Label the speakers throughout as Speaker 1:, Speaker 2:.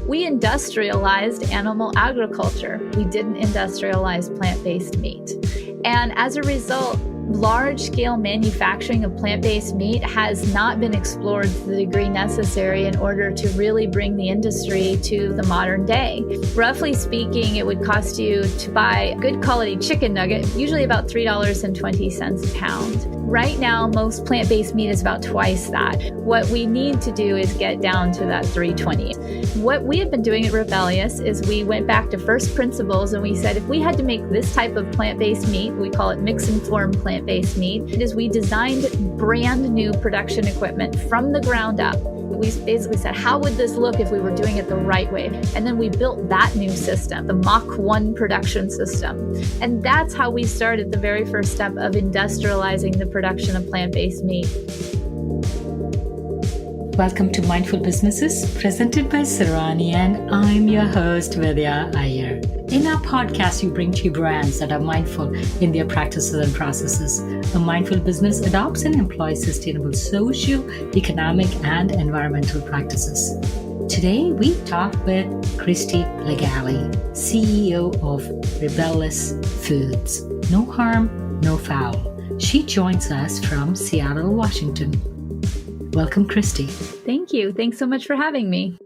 Speaker 1: We industrialized animal agriculture. We didn't industrialize plant-based meat. And as a result, large-scale manufacturing of plant-based meat has not been explored to the degree necessary in order to really bring the industry to the modern day. Roughly speaking, it would cost you to buy a good quality chicken nugget, usually about $3.20 a pound. Right now, most plant-based meat is about twice that. What we need to do is get down to that $3.20. What we have been doing at Rebellyous is we went back to first principles and we said, if we had to make this type of plant-based meat, we call it mix-informed plant-based meat, is we designed brand new production equipment from the ground up. We basically said, how would this look if we were doing it the right way? And then we built that new system, the Mach 1 production system. And that's how we started the very first step of industrializing the production of plant-based meat.
Speaker 2: Welcome to Mindful Businesses, presented by Sarani, and I'm your host, Vidya Iyer. In our podcast, we bring to you brands that are mindful in their practices and processes. A mindful business adopts and employs sustainable social, economic, and environmental practices. Today, we talk with Christie Lagally, CEO of Rebellyous Foods. No harm, no foul. She joins us from Seattle, Washington. Welcome, Christie.
Speaker 1: Thank you. Thanks so much for having me.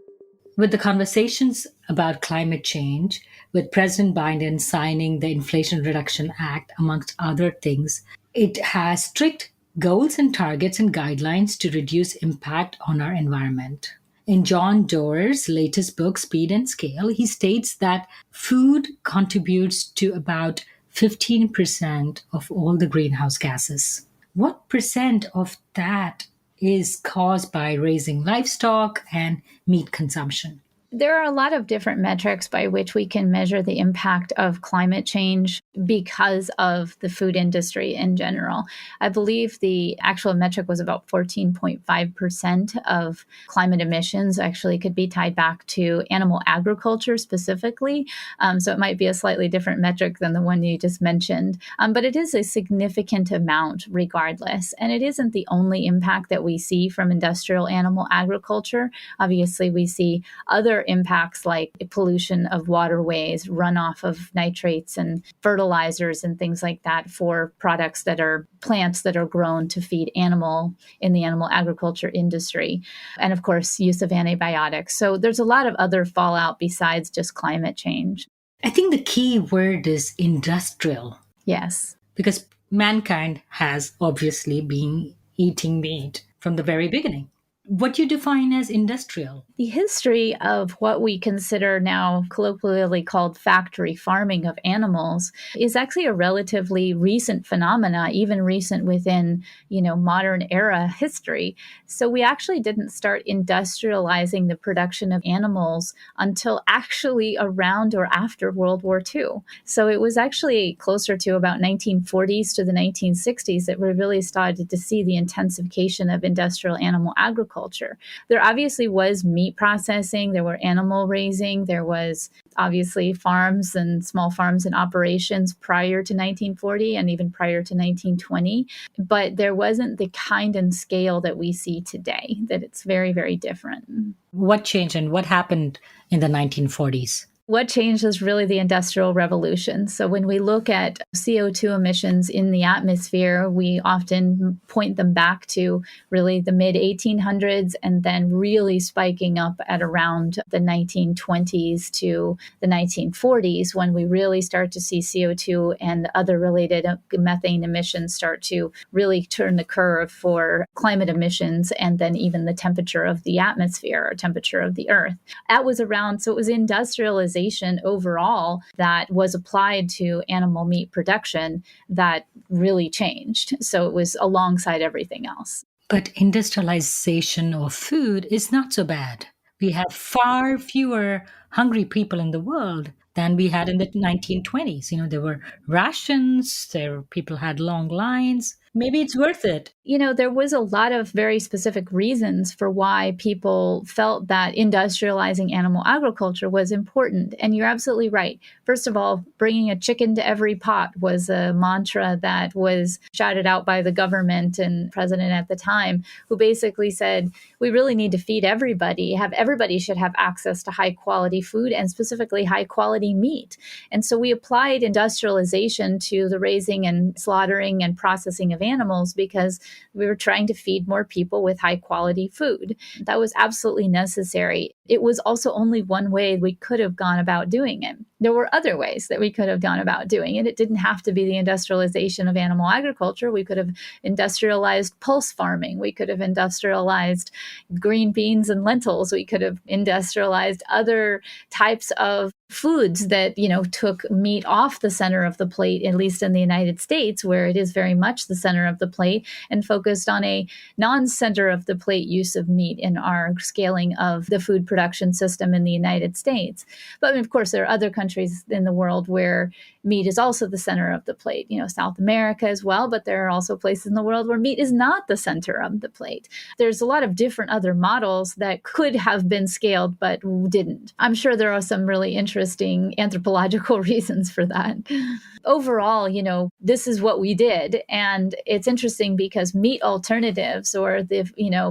Speaker 2: With the conversations about climate change, with President Biden signing the Inflation Reduction Act, amongst other things, it has strict goals and targets and guidelines to reduce impact on our environment. In John Doerr's latest book, Speed and Scale, he states that food contributes to about 15% of all the greenhouse gases. What percent of that is caused by raising livestock and meat consumption?
Speaker 1: There are a lot of different metrics by which we can measure the impact of climate change because of the food industry in general. I believe the actual metric was about 14.5% of climate emissions actually could be tied back to animal agriculture specifically. So it might be a slightly different metric than the one you just mentioned. But it is a significant amount regardless. And it isn't the only impact that we see from industrial animal agriculture. Obviously, we see other impacts like pollution of waterways, runoff of nitrates and fertilizers and things like that for products that are plants that are grown to feed animal in the animal agriculture industry. And of course, use of antibiotics. So there's a lot of other fallout besides just climate change.
Speaker 2: I think the key word is industrial.
Speaker 1: Yes.
Speaker 2: Because mankind has obviously been eating meat from the very beginning. What do you define as industrial?
Speaker 1: The history of what we consider now colloquially called factory farming of animals is actually a relatively recent phenomena, even recent within, modern era history. So we actually didn't start industrializing the production of animals until actually around or after World War II. So it was actually closer to about 1940s to the 1960s that we really started to see the intensification of industrial animal agriculture. There obviously was meat processing, there were animal raising, there was obviously farms and small farms and operations prior to 1940 and even prior to 1920, but there wasn't the kind and scale that we see today, that it's very, very different.
Speaker 2: What changed and what happened in the 1940s?
Speaker 1: What changed is really the Industrial Revolution. So when we look at CO2 emissions in the atmosphere, we often point them back to really the mid-1800s and then really spiking up at around the 1920s to the 1940s when we really start to see CO2 and other related methane emissions start to really turn the curve for climate emissions and then even the temperature of the atmosphere or temperature of the earth. That was around, so it was industrialization overall that was applied to animal meat production that really changed. So it was alongside everything else.
Speaker 2: But industrialization of food is not so bad. We have far fewer hungry people in the world than we had in the 1920s. There were rations, people had long lines. maybe it's worth it.
Speaker 1: There was a lot of very specific reasons for why people felt that industrializing animal agriculture was important. And you're absolutely right. First of all, bringing a chicken to every pot was a mantra that was shouted out by the government and president at the time, who basically said, we really need to feed everybody. Everybody should have access to high quality food, and specifically high quality meat. And so we applied industrialization to the raising and slaughtering and processing of animals because we were trying to feed more people with high quality food. That was absolutely necessary. It was also only one way we could have gone about doing it. There were other ways that we could have gone about doing it. It didn't have to be the industrialization of animal agriculture. We could have industrialized pulse farming. We could have industrialized green beans and lentils. We could have industrialized other types of foods that, took meat off the center of the plate, at least in the United States, where it is very much the center of the plate, and focused on a non-center of the plate use of meat in our scaling of the food production system in the United States. But of course, there are other countries in the world where meat is also the center of the plate, South America as well, but there are also places in the world where meat is not the center of the plate. There's a lot of different other models that could have been scaled, but didn't. I'm sure there are some really interesting anthropological reasons for that. Overall, this is what we did. And it's interesting because meat alternatives, or the,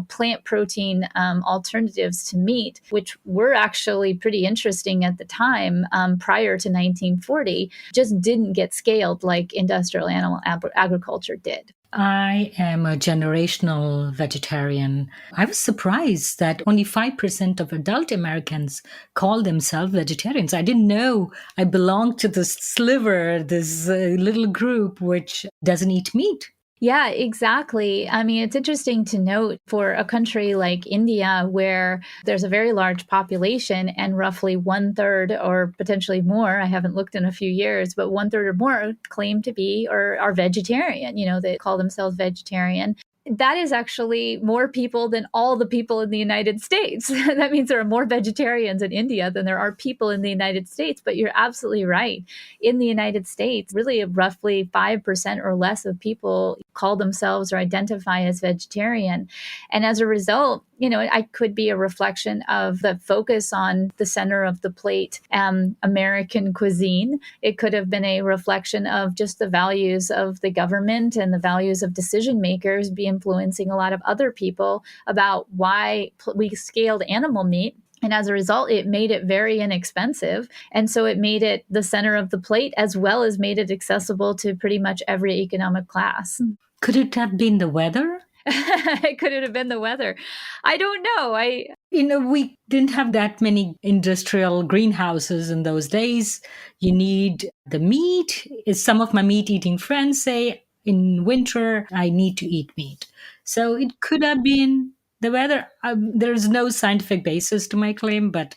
Speaker 1: plant protein alternatives to meat, which were actually pretty interesting at the time, prior to 1940, just didn't get scaled like industrial animal agriculture did.
Speaker 2: I am a generational vegetarian. I was surprised that only 5% of adult Americans call themselves vegetarians. I didn't know I belonged to this sliver, this little group which doesn't eat meat.
Speaker 1: Yeah, exactly. I mean, it's interesting to note for a country like India, where there's a very large population and roughly 1/3 or potentially more, I haven't looked in a few years, but 1/3 or more claim to be or are vegetarian. They call themselves vegetarian. That is actually more people than all the people in the United States. That means there are more vegetarians in India than there are people in the United States. But you're absolutely right. In the United States, really roughly 5% or less of people call themselves or identify as vegetarian. And as a result, it could be a reflection of the focus on the center of the plate, American cuisine. It could have been a reflection of just the values of the government and the values of decision makers be influencing a lot of other people about why we scaled animal meat. And as a result, it made it very inexpensive. And so it made it the center of the plate, as well as made it accessible to pretty much every economic class.
Speaker 2: Could it have been the weather?
Speaker 1: Could it have been the weather? I don't know.
Speaker 2: We didn't have that many industrial greenhouses in those days. You need the meat. As some of my meat-eating friends say, in winter, I need to eat meat. So it could have been the weather. There's no scientific basis to my claim, but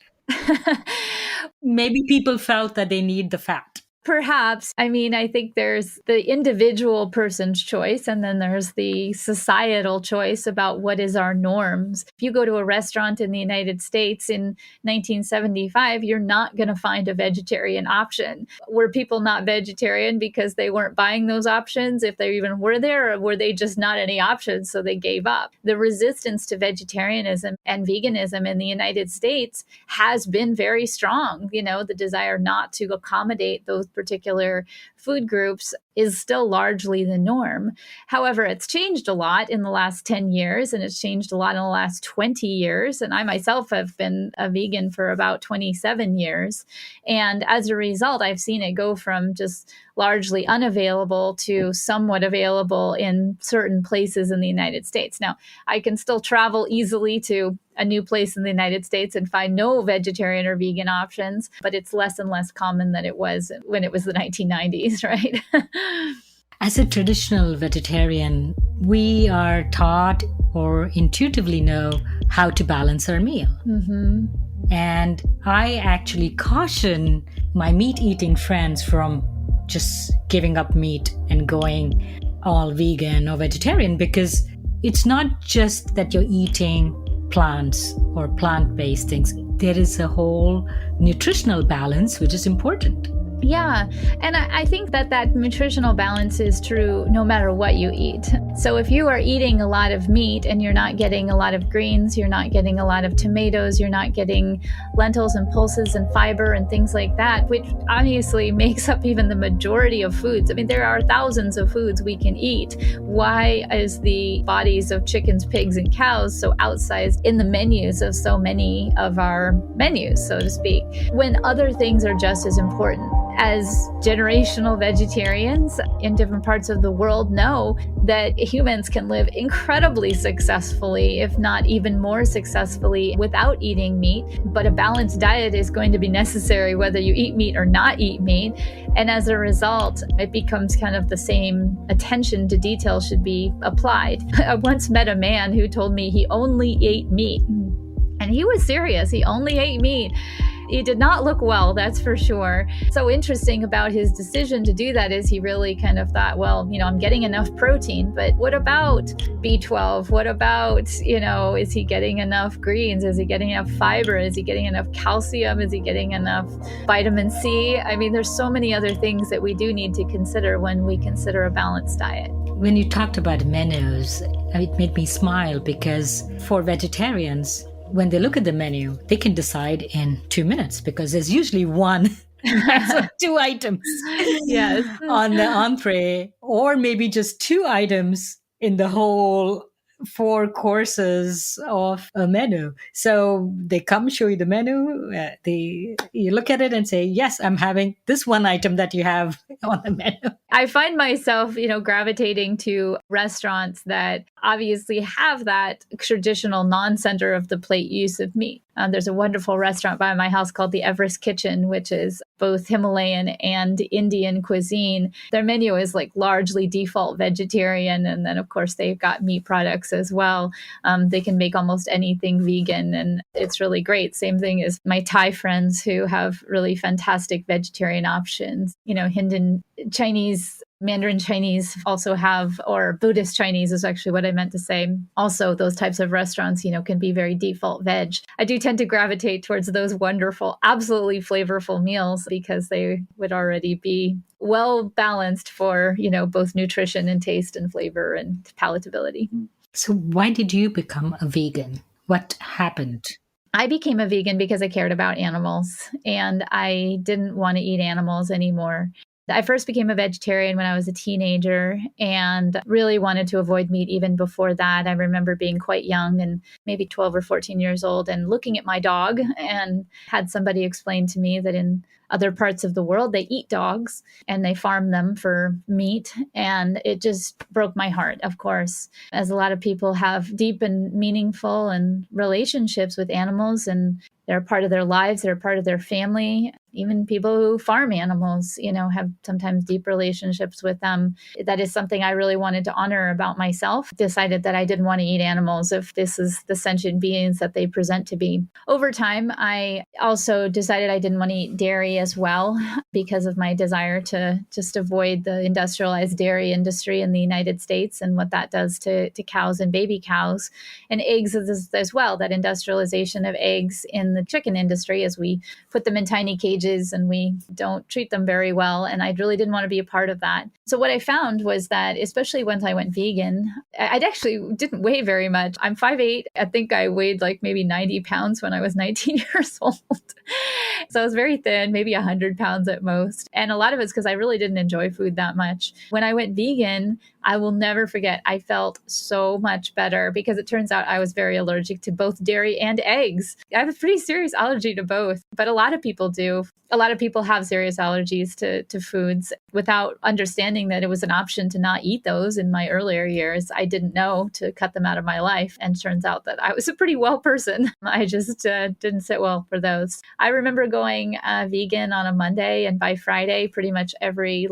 Speaker 2: maybe people felt that they need the fat.
Speaker 1: Perhaps. I mean, I think there's the individual person's choice, and then there's the societal choice about what is our norms. If you go to a restaurant in the United States in 1975, you're not going to find a vegetarian option. Were people not vegetarian because they weren't buying those options, if they even were there, or were they just not any options, so they gave up? The resistance to vegetarianism and veganism in the United States has been very strong. The desire not to accommodate those particular food groups is still largely the norm. However, it's changed a lot in the last 10 years, and it's changed a lot in the last 20 years. And I myself have been a vegan for about 27 years. And as a result, I've seen it go from just largely unavailable to somewhat available in certain places in the United States. Now, I can still travel easily to a new place in the United States and find no vegetarian or vegan options, but it's less and less common than it was when it was the 1990s, right?
Speaker 2: As a traditional vegetarian, we are taught or intuitively know how to balance our meal.
Speaker 1: Mm-hmm.
Speaker 2: And I actually caution my meat-eating friends from just giving up meat and going all vegan or vegetarian, because it's not just that you're eating plants or plant-based things. There is a whole nutritional balance which is important.
Speaker 1: Yeah, and I think that that nutritional balance is true no matter what you eat. So if you are eating a lot of meat and you're not getting a lot of greens, you're not getting a lot of tomatoes, you're not getting lentils and pulses and fiber and things like that, which obviously makes up even the majority of foods. I mean, there are thousands of foods we can eat. Why is the bodies of chickens, pigs, and cows so outsized in the menus of so many of our menus, so to speak, when other things are just as important? As generational vegetarians in different parts of the world know that humans can live incredibly successfully, if not even more successfully, without eating meat. But a balanced diet is going to be necessary whether you eat meat or not eat meat. And as a result, it becomes kind of the same attention to detail should be applied. I once met a man who told me he only ate meat. And he was serious. He only ate meat. He did not look well, that's for sure. So interesting about his decision to do that is he really kind of thought, well, I'm getting enough protein, but what about B12? What about, is he getting enough greens? Is he getting enough fiber? Is he getting enough calcium? Is he getting enough vitamin C? I mean, there's so many other things that we do need to consider when we consider a balanced diet.
Speaker 2: When you talked about menus, it made me smile because for vegetarians, when they look at the menu, they can decide in 2 minutes because there's usually one, so 2 items
Speaker 1: Yes.
Speaker 2: on the entree, or maybe just 2 items in the whole 4 courses of a menu. So they come show you the menu, you look at it and say, yes, I'm having this one item that you have on the menu.
Speaker 1: I find myself, gravitating to restaurants that obviously have that traditional non-center of the plate use of meat. There's a wonderful restaurant by my house called the Everest Kitchen, which is both Himalayan and Indian cuisine. Their menu is like largely default vegetarian. And then, of course, they've got meat products as well. They can make almost anything vegan, and it's really great. Same thing as my Thai friends who have really fantastic vegetarian options. Hindu Chinese, Mandarin Chinese also have, or Buddhist Chinese is actually what I meant to say. Also, those types of restaurants, can be very default veg. I do tend to gravitate towards those wonderful, absolutely flavorful meals because they would already be well balanced for, both nutrition and taste and flavor and palatability.
Speaker 2: So why did you become a vegan? What happened?
Speaker 1: I became a vegan because I cared about animals and I didn't want to eat animals anymore. I first became a vegetarian when I was a teenager and really wanted to avoid meat even before that. I remember being quite young and maybe 12 or 14 years old and looking at my dog and had somebody explain to me that in other parts of the world, they eat dogs and they farm them for meat. And it just broke my heart, of course, as a lot of people have deep and meaningful and relationships with animals and they're a part of their lives, they're a part of their family. Even people who farm animals, have sometimes deep relationships with them. That is something I really wanted to honor about myself. Decided that I didn't want to eat animals if this is the sentient beings that they present to be. Over time, I also decided I didn't want to eat dairy as well because of my desire to just avoid the industrialized dairy industry in the United States and what that does to cows and baby cows. And eggs as well, that industrialization of eggs in the chicken industry as we put them in tiny cages and we don't treat them very well. And I really didn't want to be a part of that. So what I found was that, especially once I went vegan, I actually didn't weigh very much. I'm 5'8". I think I weighed like maybe 90 pounds when I was 19 years old. So I was very thin, maybe 100 pounds at most. And a lot of it's because I really didn't enjoy food that much. When I went vegan, I will never forget, I felt so much better because it turns out I was very allergic to both dairy and eggs. I have a pretty serious allergy to both, but a lot of people do. A lot of people have serious allergies to foods without understanding that it was an option to not eat those in my earlier years. I didn't know to cut them out of my life. And turns out that I was a pretty well person. I just didn't sit well for those. I remember going vegan on a Monday, and by Friday, pretty much every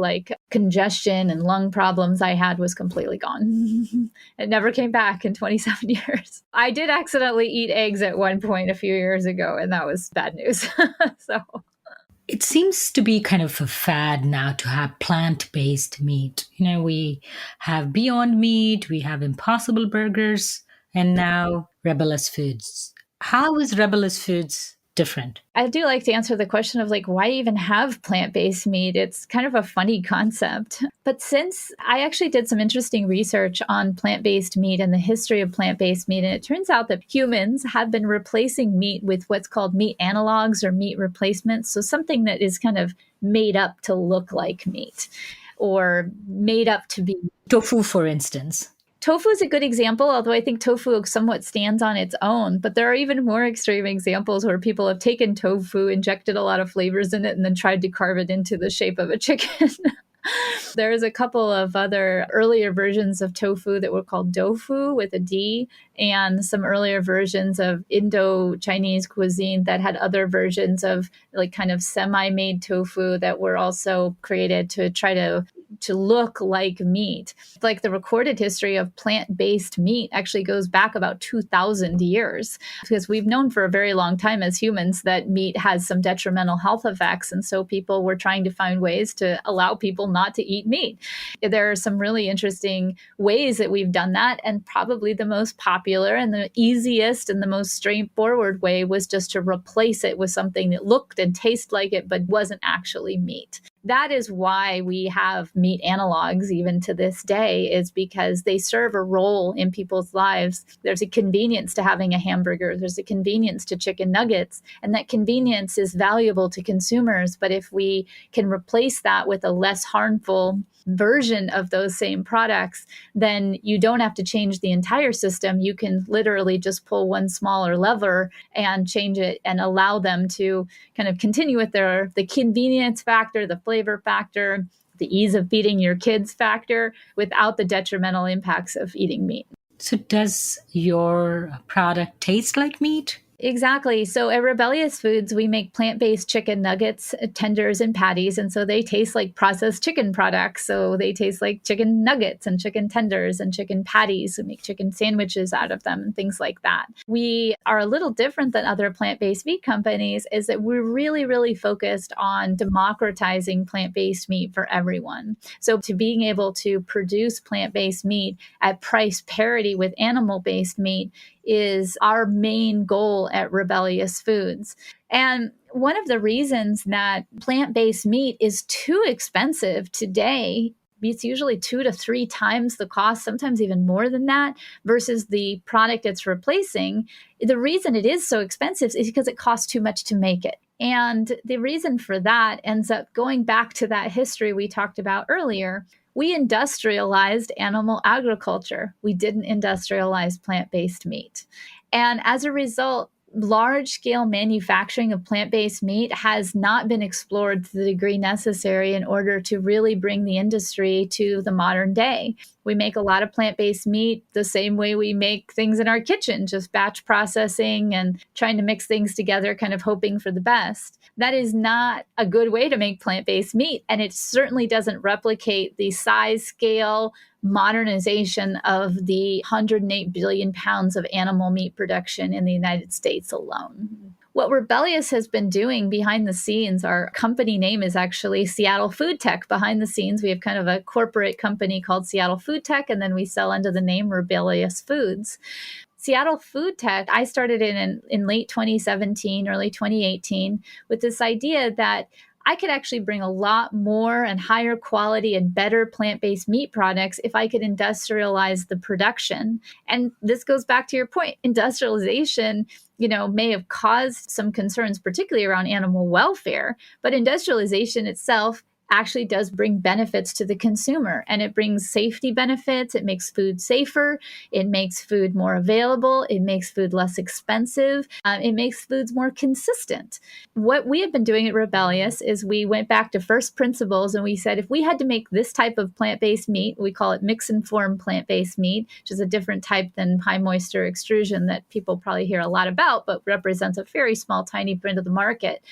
Speaker 1: congestion and lung problems I had was completely gone. It never came back in 27 years. I did accidentally eat eggs at one point a few years ago, and that was bad news. So
Speaker 2: it seems to be kind of a fad now to have plant-based meat. We have Beyond Meat, we have Impossible Burgers, and now Rebellyous Foods. How is Rebellyous Foods different?
Speaker 1: I do like to answer the question of like, why even have plant-based meat? It's kind of a funny concept. But since I actually did some interesting research on plant-based meat and the history of plant-based meat, and it turns out that humans have been replacing meat with what's called meat analogs or meat replacements. So something that is kind of made up to look like meat or made up to be.
Speaker 2: Tofu, for instance.
Speaker 1: Tofu is a good example, although I think tofu somewhat stands on its own. But there are even more extreme examples where people have taken tofu, injected a lot of flavors in it, and then tried to carve it into the shape of a chicken. There's a couple of other earlier versions of tofu that were called dofu with a D, and some earlier versions of Indo-Chinese cuisine that had other versions of like kind of semi-made tofu that were also created to try to look like meat. Like the recorded history of plant-based meat actually goes back about 2,000 years, because we've known for a very long time as humans that meat has some detrimental health effects. And so people were trying to find ways to allow people not to eat meat. There are some really interesting ways that we've done that. And probably the most popular and the easiest and the most straightforward way was just to replace it with something that looked and tasted like it, but wasn't actually meat. That is why we have meat analogs even to this day, is because they serve a role in people's lives. There's a convenience to having a hamburger. There's a convenience to chicken nuggets. And that convenience is valuable to consumers. But if we can replace that with a less harmful version of those same products, then you don't have to change the entire system. You can literally just pull one smaller lever and change it and allow them to kind of continue with the convenience factor, the flavor factor, the ease of feeding your kids factor without the detrimental impacts of eating meat.
Speaker 2: So does your product taste like meat?
Speaker 1: Exactly. So at Rebellyous Foods, we make plant-based chicken nuggets, tenders, and patties. And so they taste like processed chicken products. So they taste like chicken nuggets and chicken tenders and chicken patties. We make chicken sandwiches out of them and things like that. We are a little different than other plant-based meat companies, is that we're really, really focused on democratizing plant-based meat for everyone. So to being able to produce plant-based meat at price parity with animal-based meat is our main goal at Rebellyous Foods. And one of the reasons that plant-based meat is too expensive today, it's usually 2 to 3 times the cost, sometimes even more than that, versus the product it's replacing. The reason it is so expensive is because it costs too much to make it. And the reason for that ends up going back to that history we talked about earlier. We industrialized animal agriculture. We didn't industrialize plant-based meat. And as a result, large-scale manufacturing of plant-based meat has not been explored to the degree necessary in order to really bring the industry to the modern day. We make a lot of plant-based meat the same way we make things in our kitchen, just batch processing and trying to mix things together, kind of hoping for the best. That is not a good way to make plant-based meat, and it certainly doesn't replicate the size, scale, modernization of the 108 billion pounds of animal meat production in the United States alone. What Rebellyous has been doing behind the scenes, our company name is actually Seattle Food Tech. Behind the scenes, we have kind of a corporate company called Seattle Food Tech, and then we sell under the name Rebellyous Foods. Seattle Food Tech, I started in late 2017, early 2018, with this idea that I could actually bring a lot more and higher quality and better plant-based meat products if I could industrialize the production. And this goes back to your point. Industrialization, may have caused some concerns, particularly around animal welfare, but industrialization itself actually does bring benefits to the consumer, and it brings safety benefits. It makes food safer. It makes food more available. It makes food less expensive. It makes foods more consistent. What we have been doing at Rebellyous is we went back to first principles, and we said, if we had to make this type of plant-based meat, we call it mix-and-form plant-based meat, which is a different type than high moisture extrusion that people probably hear a lot about, but represents a very small, tiny print of the market.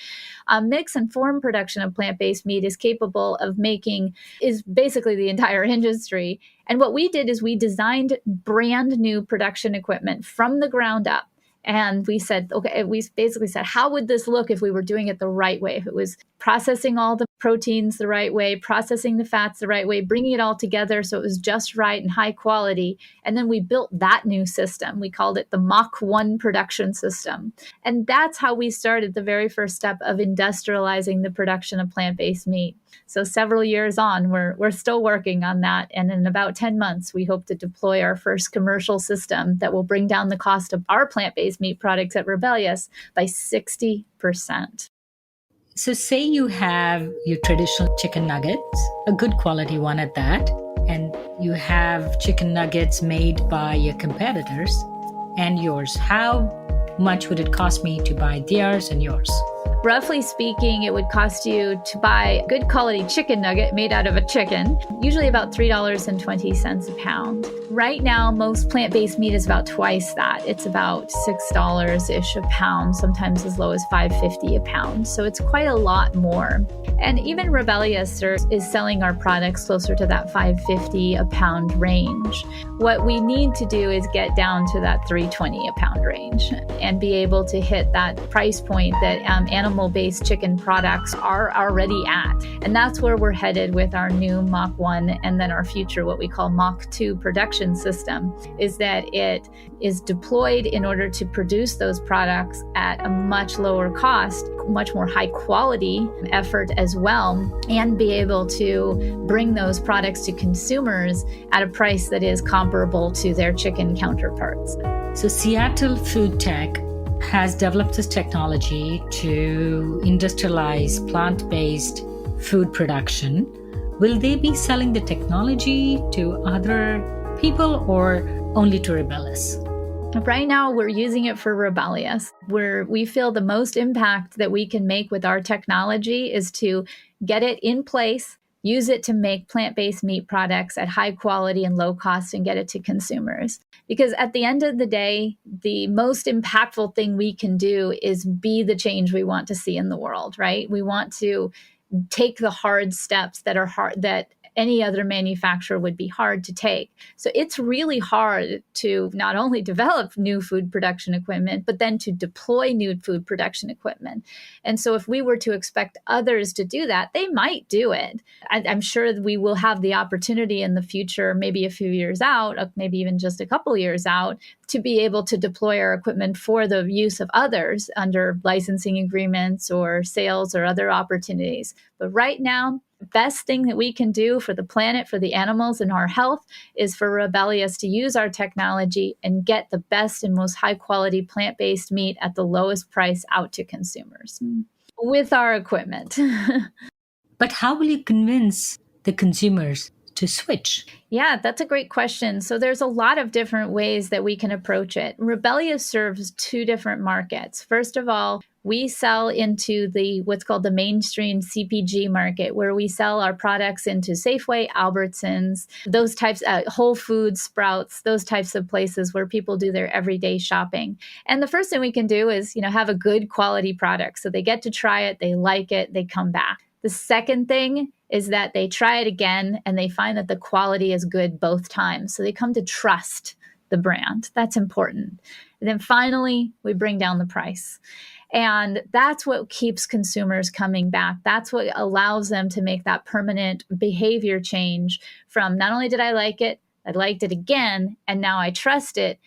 Speaker 1: Mix-and-form production of plant-based meat is capable of making is basically the entire industry. And what we did is we designed brand new production equipment from the ground up. And we said, okay, we basically said, how would this look if we were doing it the right way? If it was processing all the proteins the right way, processing the fats the right way, bringing it all together so it was just right and high quality. And then we built that new system. We called it the Mach 1 production system. And that's how we started the very first step of industrializing the production of plant-based meat. So several years on, we're still working on that. And in about 10 months, we hope to deploy our first commercial system that will bring down the cost of our plant-based meat products at Rebellyous by 60%.
Speaker 2: So, say you have your traditional chicken nuggets, a good quality one at that, and you have chicken nuggets made by your competitors and yours. How much would it cost me to buy theirs and yours?
Speaker 1: Roughly speaking, it would cost you to buy a good quality chicken nugget made out of a chicken, usually about $3.20 a pound. Right now, most plant-based meat is about twice that. It's about $6-ish a pound, sometimes as low as $5.50 a pound. So it's quite a lot more. And even Rebellyous is selling our products closer to that $5.50 a pound range. What we need to do is get down to that $3.20 a pound range and be able to hit that price point that animal-based chicken products are already at. And that's where we're headed with our new Mach 1 and then our future, what we call Mach 2 production system, is that it is deployed in order to produce those products at a much lower cost, much more high quality effort as well, and be able to bring those products to consumers at a price that is comparable to their chicken counterparts.
Speaker 2: So Seattle Food Tech has developed this technology to industrialize plant-based food production. Will they be selling the technology to other people or only to Rebellyous?
Speaker 1: Right now, we're using it for Rebellyous, where we feel the most impact that we can make with our technology is to get it in place, use it to make plant-based meat products at high quality and low cost, and get it to consumers. Because at the end of the day, the most impactful thing we can do is be the change we want to see in the world, right? We want to take the hard steps that are hard, that any other manufacturer would be hard to take. So it's really hard to not only develop new food production equipment, but then to deploy new food production equipment. And so if we were to expect others to do that, they might do it. I'm sure we will have the opportunity in the future, maybe a few years out, maybe even just a couple years out, to be able to deploy our equipment for the use of others under licensing agreements or sales or other opportunities. But right now, the best thing that we can do for the planet, for the animals, and our health is for Rebellyous to use our technology and get the best and most high quality plant-based meat at the lowest price out to consumers with our equipment.
Speaker 2: But how will you convince the consumers to switch?
Speaker 1: Yeah, that's a great question. So there's a lot of different ways that we can approach it. Rebellyous serves two different markets. First of all, we sell into what's called the mainstream CPG market, where we sell our products into Safeway, Albertsons, those types, Whole Foods, Sprouts, those types of places where people do their everyday shopping. And the first thing we can do is, have a good quality product. So they get to try it, they like it, they come back. The second thing is that they try it again and they find that the quality is good both times. So they come to trust the brand. That's important. And then finally, we bring down the price. And that's what keeps consumers coming back. That's what allows them to make that permanent behavior change from not only did I like it, I liked it again, and now I trust it,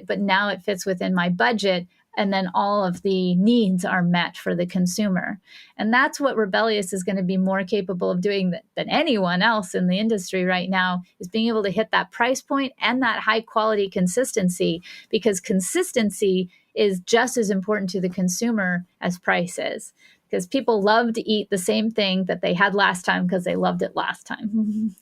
Speaker 1: but now it fits within my budget. And then all of the needs are met for the consumer. And that's what Rebellyous is going to be more capable of doing than anyone else in the industry right now, is being able to hit that price point and that high quality consistency, because consistency is just as important to the consumer as price is. Because people love to eat the same thing that they had last time because they loved it last time.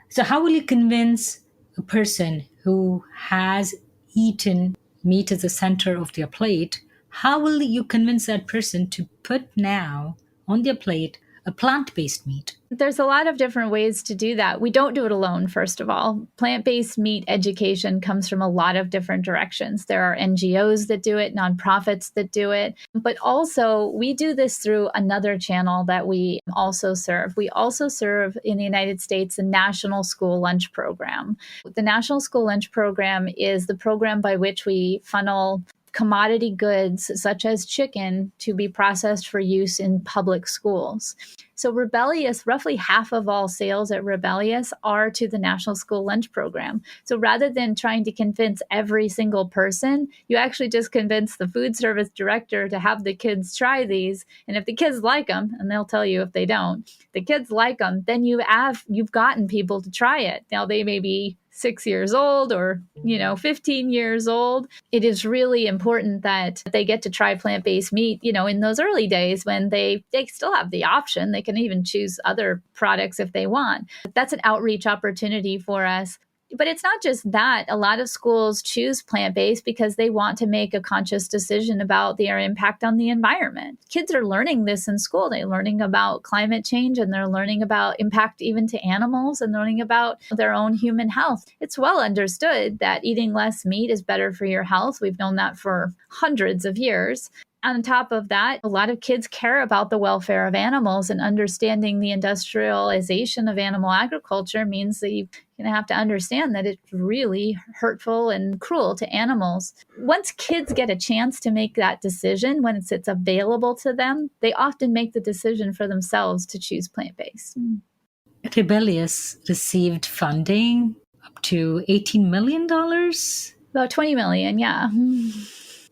Speaker 2: So how will you convince a person who has eaten meat as the center of their plate? How will you convince that person to put now on their plate a plant-based meat?
Speaker 1: There's a lot of different ways to do that. We don't do it alone, first of all. Plant-based meat education comes from a lot of different directions. There are NGOs that do it, nonprofits that do it, but also we do this through another channel that we also serve. We also serve in the United States the National School Lunch Program. The National School Lunch Program is the program by which we funnel commodity goods such as chicken to be processed for use in public schools. So Rebellyous, roughly half of all sales at Rebellyous are to the National School Lunch Program. So rather than trying to convince every single person, you actually just convince the food service director to have the kids try these. And if the kids like them, and they'll tell you if they don't, the kids like them, then you've gotten people to try it. Now they may be 6 years old or, 15 years old. It is really important that they get to try plant-based meat, in those early days when they still have the option. They can even choose other products if they want. That's an outreach opportunity for us. But it's not just that. A lot of schools choose plant-based because they want to make a conscious decision about their impact on the environment. Kids are learning this in school. They're learning about climate change, and they're learning about impact even to animals, and learning about their own human health. It's well understood that eating less meat is better for your health. We've known that for hundreds of years. On top of that, a lot of kids care about the welfare of animals, and understanding the industrialization of animal agriculture means that you're going to have to understand that it's really hurtful and cruel to animals. Once kids get a chance to make that decision, when it's available to them, they often make the decision for themselves to choose plant-based.
Speaker 2: Rebellyous received funding up to $18 million.
Speaker 1: About $20 million, yeah.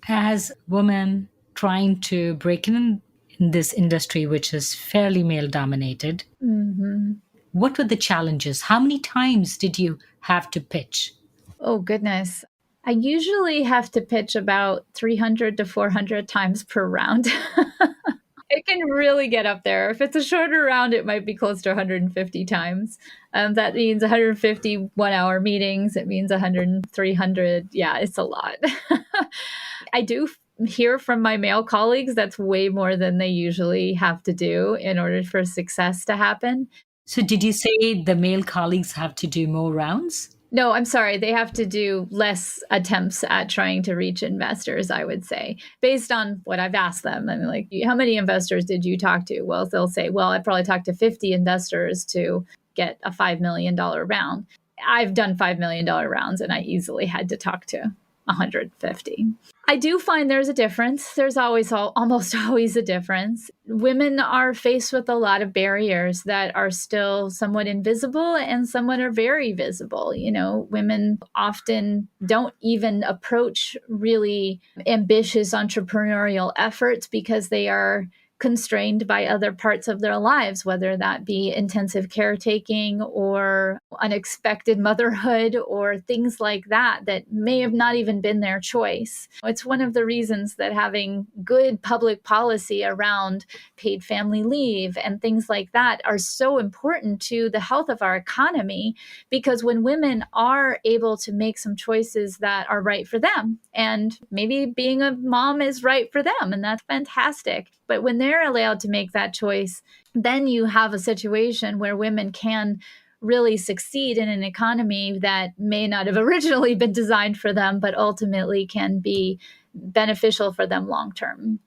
Speaker 2: As women trying to break in this industry, which is fairly male-dominated, what were the challenges? How many times did you have to pitch?
Speaker 1: Oh, goodness. I usually have to pitch about 300 to 400 times per round. It can really get up there. If it's a shorter round, it might be close to 150 times. That means 150 one-hour meetings. It means 100, 300. Yeah, it's a lot. I do hear from my male colleagues that's way more than they usually have to do in order for success to happen.
Speaker 2: So did you say the male colleagues have to do more rounds?
Speaker 1: No, I'm sorry. They have to do less attempts at trying to reach investors, I would say, based on what I've asked them. I mean, like, how many investors did you talk to? Well, they'll say, well, I probably talked to 50 investors to get a $5 million round. I've done $5 million rounds, and I easily had to talk to 150. I do find there's a difference. There's almost always a difference. Women are faced with a lot of barriers that are still somewhat invisible, and somewhat are very visible. Women often don't even approach really ambitious entrepreneurial efforts because they are constrained by other parts of their lives, whether that be intensive caretaking or unexpected motherhood or things like that may have not even been their choice. It's one of the reasons that having good public policy around paid family leave and things like that are so important to the health of our economy, because when women are able to make some choices that are right for them, and maybe being a mom is right for them, and that's fantastic. But when they're allowed to make that choice, then you have a situation where women can really succeed in an economy that may not have originally been designed for them, but ultimately can be beneficial for them long term.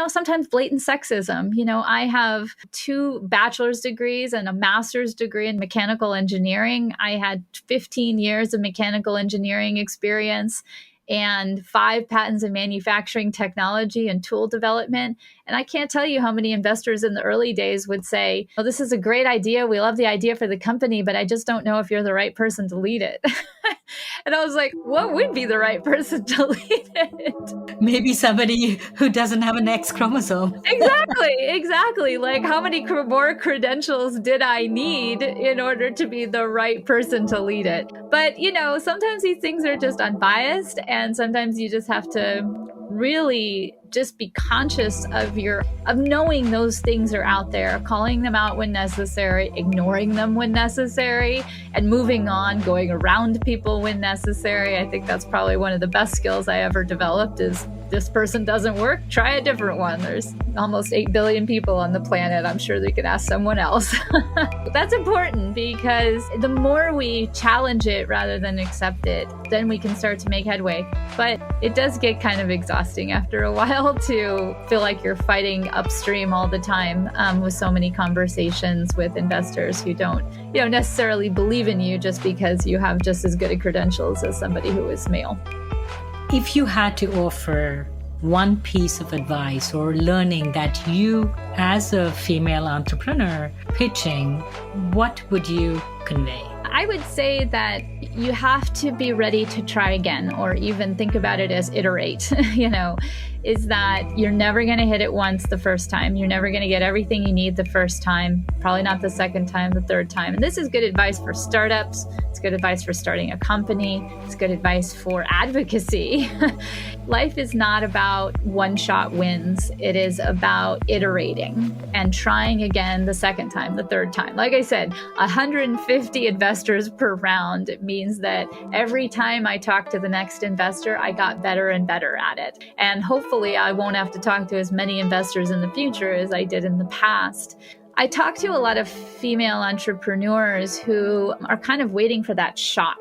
Speaker 1: Sometimes blatant sexism. I have 2 bachelor's degrees and a master's degree in mechanical engineering. I had 15 years of mechanical engineering experience and 5 patents in manufacturing technology and tool development. And I can't tell you how many investors in the early days would say, "Oh, this is a great idea. We love the idea for the company, but I just don't know if you're the right person to lead it." And I was like, what would be the right person to lead it?
Speaker 2: Maybe somebody who doesn't have an X chromosome.
Speaker 1: Exactly. Like, how many more credentials did I need in order to be the right person to lead it? But, sometimes these things are just unbiased, and sometimes you just have to really just be conscious of knowing those things are out there, calling them out when necessary, ignoring them when necessary, and moving on, going around people when necessary. I think that's probably one of the best skills I ever developed is, this person doesn't work, try a different one. There's almost 8 billion people on the planet. I'm sure they could ask someone else. That's important, because the more we challenge it rather than accept it, then we can start to make headway. But it does get kind of exhausting after a while to feel like you're fighting upstream all the time with so many conversations with investors who don't necessarily believe in you just because you have just as good a credentials as somebody who is male.
Speaker 2: If you had to offer one piece of advice or learning that you, as a female entrepreneur pitching, what would you convey?
Speaker 1: I would say that you have to be ready to try again, or even think about it as iterate, is that you're never going to hit it once the first time. You're never going to get everything you need the first time, probably not the second time, the third time. And this is good advice for startups. It's good advice for starting a company. It's good advice for advocacy. Life is not about one-shot wins. It is about iterating and trying again the second time, the third time. Like I said, 150 investors per round means that every time I talk to the next investor, I got better and better at it. And hopefully I won't have to talk to as many investors in the future as I did in the past. I talk to a lot of female entrepreneurs who are kind of waiting for that shot,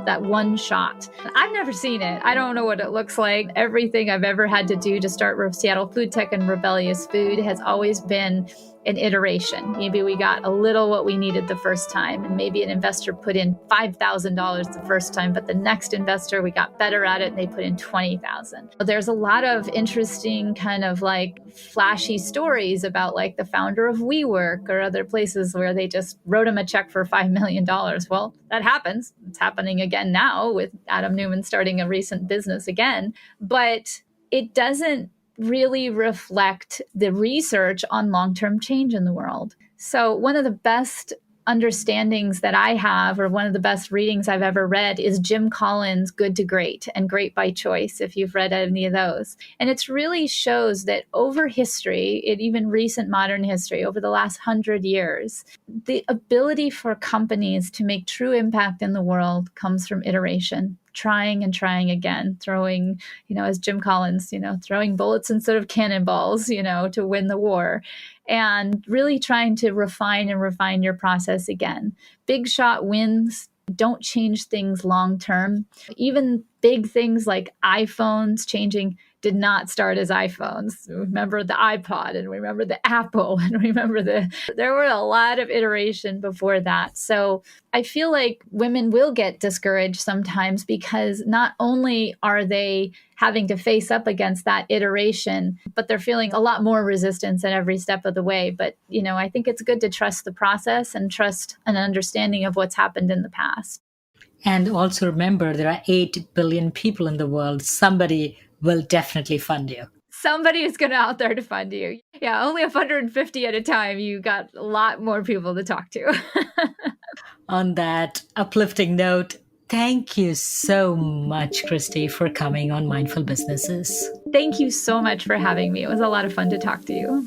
Speaker 1: that one shot. I've never seen it. I don't know what it looks like. Everything I've ever had to do to start Seattle Food Tech and Rebellyous Food has always been an iteration. Maybe we got a little what we needed the first time, and maybe an investor put in $5,000 the first time, but the next investor, we got better at it and they put in $20,000. There's a lot of interesting kind of like flashy stories about like the founder of WeWork or other places where they just wrote him a check for $5 million. Well, that happens. It's happening again now with Adam Newman starting a recent business again, but it doesn't really reflect the research on long-term change in the world. So one of the best understandings that I have, or one of the best readings I've ever read, is Jim Collins' Good to Great and Great by Choice, if you've read any of those. And it really shows that over history, even recent modern history, over the last 100 years, the ability for companies to make true impact in the world comes from iteration. Trying and trying again, throwing, as Jim Collins, throwing bullets instead of cannonballs, to win the war, and really trying to refine your process again. Big shot wins don't change things long term. Even big things like iPhones changing did not start as iPhones. Remember the iPod, and remember the Apple, and remember there were a lot of iteration before that. So I feel like women will get discouraged sometimes because not only are they having to face up against that iteration, but they're feeling a lot more resistance at every step of the way. But, I think it's good to trust the process and trust an understanding of what's happened in the past.
Speaker 2: And also remember, there are 8 billion people in the world. Somebody will definitely fund you.
Speaker 1: Somebody is going out there to fund you. Yeah, only 150 at a time. You got a lot more people to talk to.
Speaker 2: On that uplifting note, thank you so much, Christie, for coming on Mindful Businesses.
Speaker 1: Thank you so much for having me. It was a lot of fun to talk to you.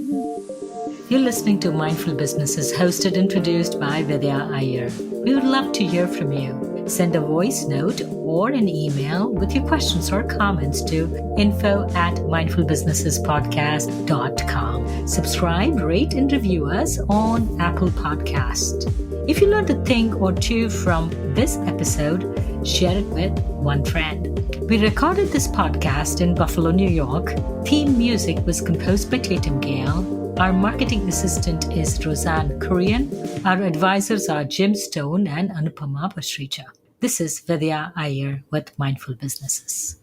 Speaker 2: You're listening to Mindful Businesses, hosted and produced by Vidya Iyer. We would love to hear from you. Send a voice note or an email with your questions or comments to info@mindfulbusinessespodcast.com. Subscribe, rate, and review us on Apple Podcast. If you learned a thing or two from this episode, share it with one friend. We recorded this podcast in Buffalo, New York. Theme music was composed by Tatum Gale. Our marketing assistant is Roseanne Kurian. Our advisors are Jim Stone and Anupama Pasricha. This is Vidya Iyer with Mindful Businesses.